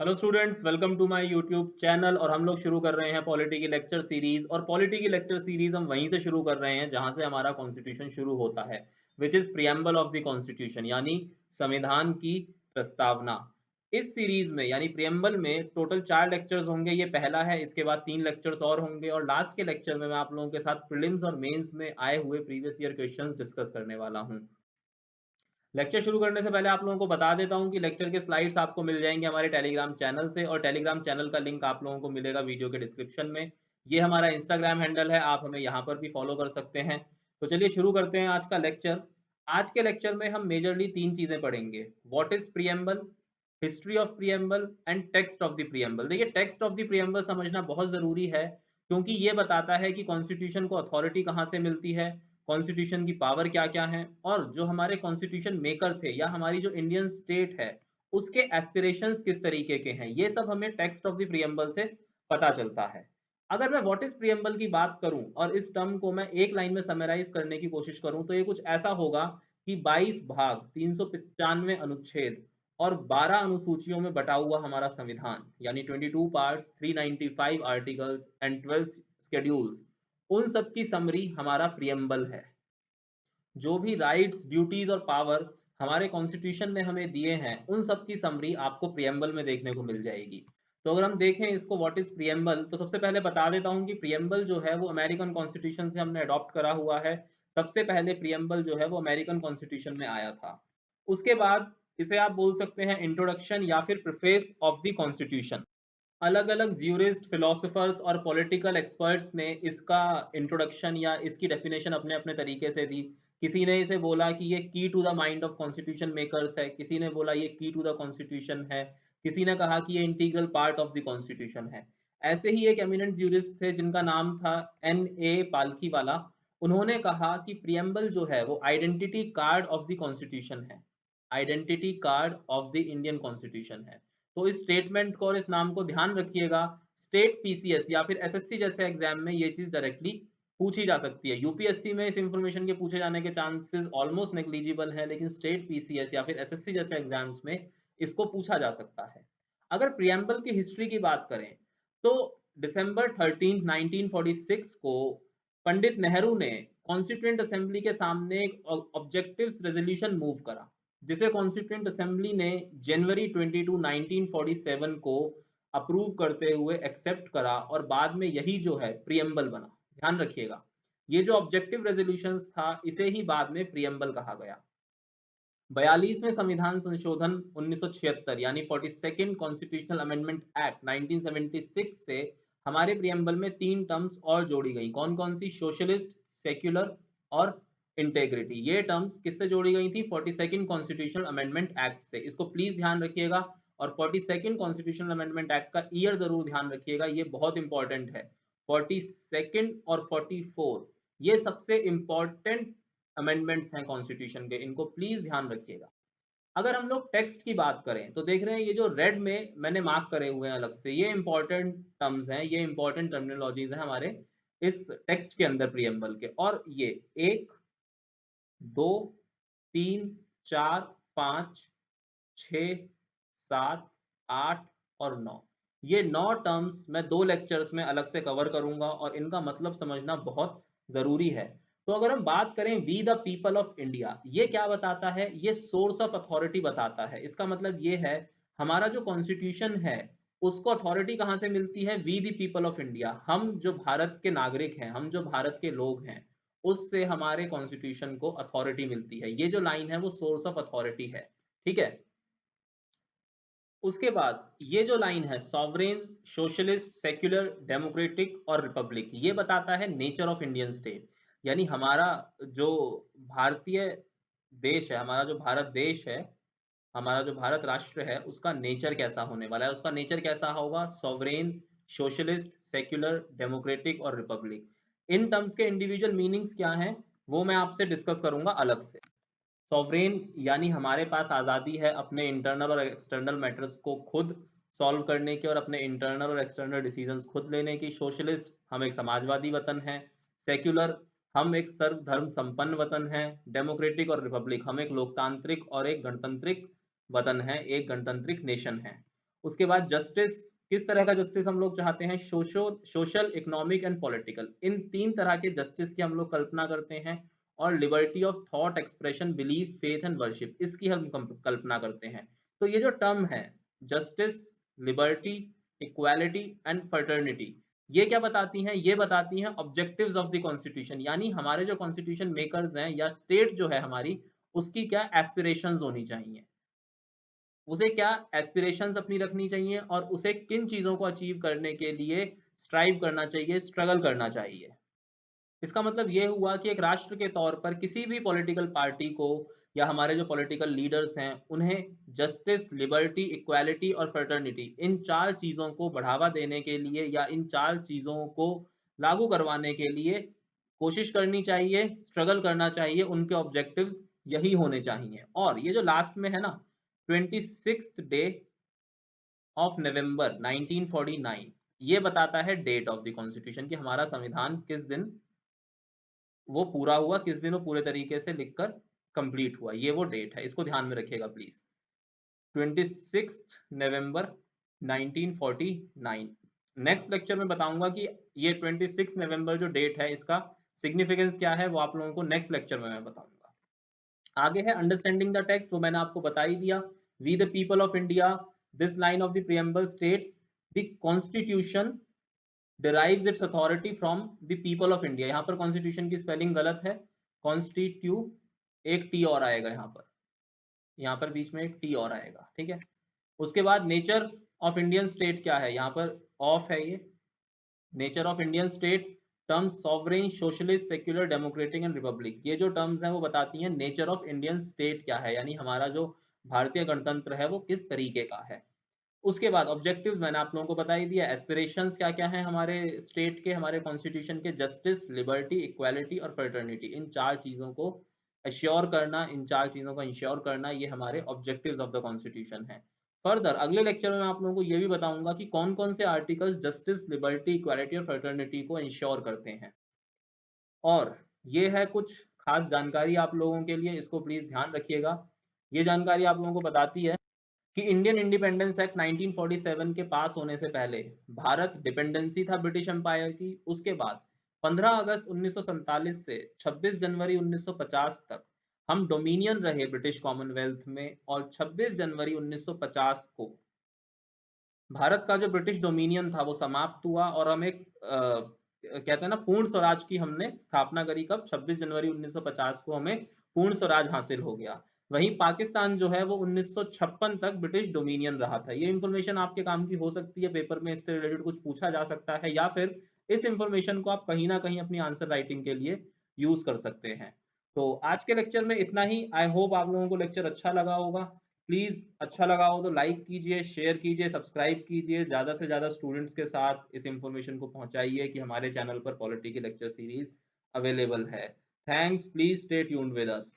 Hello students, welcome to my YouTube channel. और हम लोग शुरू कर रहे हैं पॉलिटी की लेक्चर सीरीज। और पॉलिटी की लेक्चर सीरीज हम वहीं से शुरू कर रहे हैं जहां से हमारा कॉन्स्टिट्यूशन शुरू होता है, which is preamble of the constitution, यानी संविधान की प्रस्तावना। इस सीरीज में यानी प्रियम्बल में टोटल 4 लेक्चर्स होंगे। ये पहला है, इसके बाद 3 लेक्चर्स और होंगे और लास्ट के लेक्चर में मैं आप लोगों के साथ प्रीलिम्स और मेंस में आए हुए प्रीवियस ईयर क्वेश्चंस डिस्कस करने वाला हूं। लेक्चर शुरू करने से पहले आप लोगों को बता देता हूं कि लेक्चर के स्लाइड्स आपको मिल जाएंगे हमारे टेलीग्राम चैनल से, और टेलीग्राम चैनल का लिंक आप लोगों को मिलेगा वीडियो के डिस्क्रिप्शन में। ये हमारा इंस्टाग्राम हैंडल है, आप हमें यहाँ पर भी फॉलो कर सकते हैं। तो चलिए शुरू करते हैं आज का लेक्चर। आज के लेक्चर में हम मेजरली 3 चीजें पढ़ेंगे: what is preamble, history of preamble and text of the preamble. देखिए, टेक्स्ट ऑफ द प्रियम्बल समझना बहुत जरूरी है, क्योंकि ये बताता है कि कॉन्स्टिट्यूशन को अथॉरिटी कहाँ से मिलती है, कॉन्स्टिट्यूशन की पावर क्या क्या है, और जो हमारे कॉन्स्टिट्यूशन मेकर थे या हमारी जो इंडियन स्टेट है उसके एस्पिरेशंस किस तरीके के हैं, ये सब हमें टेक्स्ट ऑफ द प्रियम्बल से पता चलता है। अगर मैं व्हाट इज प्रियम्बल की बात करूं और इस टर्म को मैं एक लाइन में समराइज करने की कोशिश करूं तो ये कुछ ऐसा होगा कि 22 भाग, 395 अनुच्छेद और 12 अनुसूचियों में बटा हुआ हमारा संविधान, यानी 22 पार्ट्स, 395 आर्टिकल्स एंड 12 शेड्यूल्स, उन सब की समरी हमारा प्रियम्बल है। जो भी राइट्स, ड्यूटीज और पावर हमारे कॉन्स्टिट्यूशन ने हमें दिए हैं, उन सब की समरी आपको प्रियम्बल में देखने को मिल जाएगी। तो अगर हम देखें इसको व्हाट इज प्रियम्बल, तो सबसे पहले बता देता हूं कि प्रियम्बल जो है वो अमेरिकन कॉन्स्टिट्यूशन से हमने अडॉप्ट करा हुआ है। सबसे पहले प्रियम्बल जो है वो अमेरिकन कॉन्स्टिट्यूशन में आया था। उसके बाद इसे आप बोल सकते हैं इंट्रोडक्शन या फिर प्रिफेस ऑफ द कॉन्स्टिट्यूशन। अलग अलग ज्यूरिस्ट, फिलोसोफर्स और पॉलिटिकल एक्सपर्ट्स ने इसका इंट्रोडक्शन या इसकी डेफिनेशन अपने अपने तरीके से दी। किसी ने इसे बोला कि ये key to the mind of constitution makers है, किसी ने बोला ये की टू द कॉन्स्टिट्यूशन है, किसी ने कहा कि ये integral part of the constitution है। ऐसे ही एक एमिनेंट ज्यूरिस्ट थे जिनका नाम था N.A. पालखी वाला। उन्होंने कहा कि प्रियम्बल जो है वो identity card of the constitution है, identity card of the Indian constitution है। तो इस स्टेटमेंट को और इस नाम को ध्यान रखिएगा। स्टेट पीसीएस या फिर एसएससी जैसे एग्जाम में ये चीज डायरेक्टली पूछी जा सकती है। यूपीएससी में इस इंफॉर्मेशन के पूछे जाने के चांसेस ऑलमोस्ट नेग्लिजिबल है, लेकिन स्टेट पीसीएस या फिर एसएससी जैसे एग्जाम्स में इसको पूछा जा सकता है। अगर प्रियम्बल की हिस्ट्री की बात करें तो दिसंबर 13 1946 को पंडित नेहरू ने कॉन्स्टिट्यूएंट असेंबली के सामने एक ऑब्जेक्टिव्स रेजोल्यूशन मूव करा, जिसे कॉन्स्टिट्यूएंट असेंबली ने जनवरी 22 1947 को अप्रूव करते हुए एक्सेप्ट करा, और बाद में यही जो है प्रियम्बल बना। ध्यान रखिएगा, ये जो ऑब्जेक्टिव रेजोल्यूशंस था इसे ही बाद में प्रियम्बल कहा गया। 42वें संविधान संशोधन 1976 यानी 42nd कॉन्स्टिट्यूशनल अमेंडमेंट एक्ट 1976 से हमारे प्रियम्बल में 3 टर्म्स और जोड़ी गई। कौन कौन सी? सोशलिस्ट, सेक्युलर और इंटेग्रिटी। ये टर्म्स किससे जोड़ी गई थी? 42nd कॉन्स्टिट्यूशनल अमेंडमेंट एक्ट से। इसको प्लीज ध्यान रखिएगा, और 42nd कॉन्स्टिट्यूशनल अमेंडमेंट एक्ट का ईयर जरूर ध्यान रखिएगा, ये बहुत इंपॉर्टेंट है। 42nd और 44 ये सबसे इंपॉर्टेंट अमेंडमेंट्स हैं कॉन्स्टिट्यूशन के, इनको प्लीज ध्यान रखिएगा। अगर हम लोग टेक्स्ट की बात करें तो देख रहे हैं ये जो रेड में मैंने मार्क करे हुए हैं अलग से, ये इंपॉर्टेंट टर्म्स हैं, ये इंपॉर्टेंट टर्मिनोलॉजीज हैं हमारे इस टेक्स्ट के अंदर प्रियम्बल के। और ये 1, 2, 3, 4, 5, 6, 7, 8 और 9, ये 9 टर्म्स मैं 2 लेक्चर्स में अलग से कवर करूंगा और इनका मतलब समझना बहुत जरूरी है। तो अगर हम बात करें we the people of India, ये क्या बताता है? ये सोर्स ऑफ अथॉरिटी बताता है। इसका मतलब ये है हमारा जो कॉन्स्टिट्यूशन है उसको अथॉरिटी कहां से मिलती है? We the people of India, हम जो भारत के नागरिक हैं, हम जो भारत के लोग हैं, उससे हमारे कॉन्स्टिट्यूशन को अथॉरिटी मिलती है। ये जो लाइन है वो सोर्स ऑफ अथॉरिटी है, ठीक है। उसके बाद ये जो लाइन है सॉवरेन, सोशलिस्ट, सेक्युलर, डेमोक्रेटिक और रिपब्लिक, ये बताता है नेचर ऑफ इंडियन स्टेट, यानी हमारा जो भारतीय देश है, हमारा जो भारत देश है, हमारा जो भारत राष्ट्र है, उसका नेचर कैसा होने वाला है। उसका नेचर कैसा होगा? सॉवरेन, सोशलिस्ट, सेक्युलर, डेमोक्रेटिक और रिपब्लिक। इन टर्म्स के इंडिविजुअल मीनिंग्स क्या हैं वो मैं आपसे डिस्कस करूंगा अलग से। सॉवरेन यानी हमारे पास आज़ादी है अपने इंटरनल और एक्सटर्नल मैटर्स को खुद सॉल्व करने की और अपने इंटरनल और एक्सटर्नल डिसीजंस खुद लेने की। सोशलिस्ट, हम एक समाजवादी वतन है। सेक्युलर, हम एक सर्वधर्म संपन्न वतन है। डेमोक्रेटिक और रिपब्लिक, हम एक लोकतांत्रिक और एक गणतांत्रिक वतन है, एक गणतांत्रिक नेशन है। उसके बाद जस्टिस, किस तरह का जस्टिस हम लोग चाहते हैं, सोशल, इकोनॉमिक एंड पॉलिटिकल, इन 3 तरह के जस्टिस की हम लोग कल्पना करते हैं। और liberty of thought, expression, belief, faith and worship, इसकी हम कल्पना करते हैं। तो ये जो टर्म है justice, liberty, equality and fraternity, ये क्या बताती हैं, ये बताती हैं ऑब्जेक्टिव्स ऑफ द कॉन्स्टिट्यूशन, यानी हमारे जो कॉन्स्टिट्यूशन मेकर्स हैं या स्टेट जो है हमारी, उसकी क्या एस्पिरेशंस होनी चाहिए, उसे क्या एस्पिरेशंस अपनी रखनी चाहिए और उसे किन चीज़ों को अचीव करने के लिए स्ट्राइव करना चाहिए, स्ट्रगल करना चाहिए। इसका मतलब ये हुआ कि एक राष्ट्र के तौर पर किसी भी पॉलिटिकल पार्टी को या हमारे जो पॉलिटिकल लीडर्स हैं, उन्हें जस्टिस, लिबर्टी, इक्वालिटी और फ्रेटर्निटी, इन 4 चीज़ों को बढ़ावा देने के लिए या इन 4 चीज़ों को लागू करवाने के लिए कोशिश करनी चाहिए, स्ट्रगल करना चाहिए, उनके ऑब्जेक्टिव्स यही होने चाहिए। और ये जो लास्ट में है ना, 26th डे ऑफ नवंबर 1949, ये बताता है डेट ऑफ द कॉन्स्टिट्यूशन कि हमारा संविधान किस दिन वो पूरा हुआ, किस दिन वो पूरे तरीके से लिखकर कंप्लीट हुआ, ये वो डेट है, इसको ध्यान में रखिएगा प्लीज। 26 नवंबर 1949। नेक्स्ट लेक्चर में बताऊंगा कि ये 26 नवंबर जो डेट है इसका सिग्निफिकेंस क्या है, वो आप लोगों को नेक्स्ट लेक्चर में मैं बताऊंगा। आगे है अंडरस्टैंडिंग द टेक्स्ट, वो मैंने आपको बता ही दिया। We the people of India, this line of the preamble states the constitution derives its authority from the people of India। यहाँ पर कॉन्स्टिट्यूशन की स्पेलिंग गलत है, कॉन्स्टिट्यू एक टी और आएगा यहाँ पर बीच में एक टी और आएगा, ठीक है। उसके बाद नेचर ऑफ इंडियन स्टेट क्या है, यहाँ पर ऑफ है, ये nature of Indian state, terms sovereign, socialist, secular, democratic and Republic, ये जो टर्म्स हैं वो बताती हैं नेचर ऑफ इंडियन स्टेट क्या है, यानी हमारा जो भारतीय गणतंत्र है वो किस तरीके का है। उसके बाद ऑब्जेक्टिव्स मैंने आप लोगों को बता ही दिया, एस्पिरेशंस क्या क्या हैं हमारे स्टेट के, हमारे कॉन्स्टिट्यूशन के, जस्टिस, लिबर्टी, इक्वालिटी और फ्रेटर्निटी, इन 4 चीज़ों को अश्योर करना, इन 4 चीज़ों को इंश्योर करना, ये हमारे ऑब्जेक्टिव्स ऑफ द कॉन्स्टिट्यूशन है। फर्दर अगले लेक्चर में मैं आप लोगों को ये भी बताऊंगा कि कौन कौन से आर्टिकल्स जस्टिस, लिबर्टी, इक्वालिटी और फ्रेटर्निटी को इंश्योर करते हैं। और ये है कुछ खास जानकारी आप लोगों के लिए, इसको प्लीज ध्यान रखिएगा। ये जानकारी आप लोगों को बताती है कि इंडियन इंडिपेंडेंस एक्ट 1947 के पास होने से पहले भारत डिपेंडेंसी था ब्रिटिश एम्पायर की। उसके बाद 15 अगस्त 1947 से 26 जनवरी 1950 तक हम डोमिनियन रहे ब्रिटिश कॉमनवेल्थ में, और 26 जनवरी 1950 को भारत का जो ब्रिटिश डोमिनियन था वो समाप्त हुआ और हम एक कहते हैं ना पूर्ण स्वराज की हमने स्थापना करी। कब? 26 जनवरी 1950 को हमें पूर्ण स्वराज हासिल हो गया। वहीं पाकिस्तान जो है वो 1956 तक ब्रिटिश डोमिनियन रहा था। ये इंफॉर्मेशन आपके काम की हो सकती है, पेपर में इससे रिलेटेड कुछ पूछा जा सकता है, या फिर इस इंफॉर्मेशन को आप कहीं ना कहीं अपनी आंसर राइटिंग के लिए यूज कर सकते हैं। तो आज के लेक्चर में इतना ही। आई होप आप लोगों को लेक्चर अच्छा लगा होगा। प्लीज अच्छा लगा हो तो लाइक कीजिए, शेयर कीजिए, सब्सक्राइब कीजिए, ज्यादा से ज्यादा स्टूडेंट्स के साथ इस इंफॉर्मेशन को पहुंचाइए कि हमारे चैनल पर पॉलिटी की लेक्चर सीरीज अवेलेबल है। Thanks, please stay tuned with us.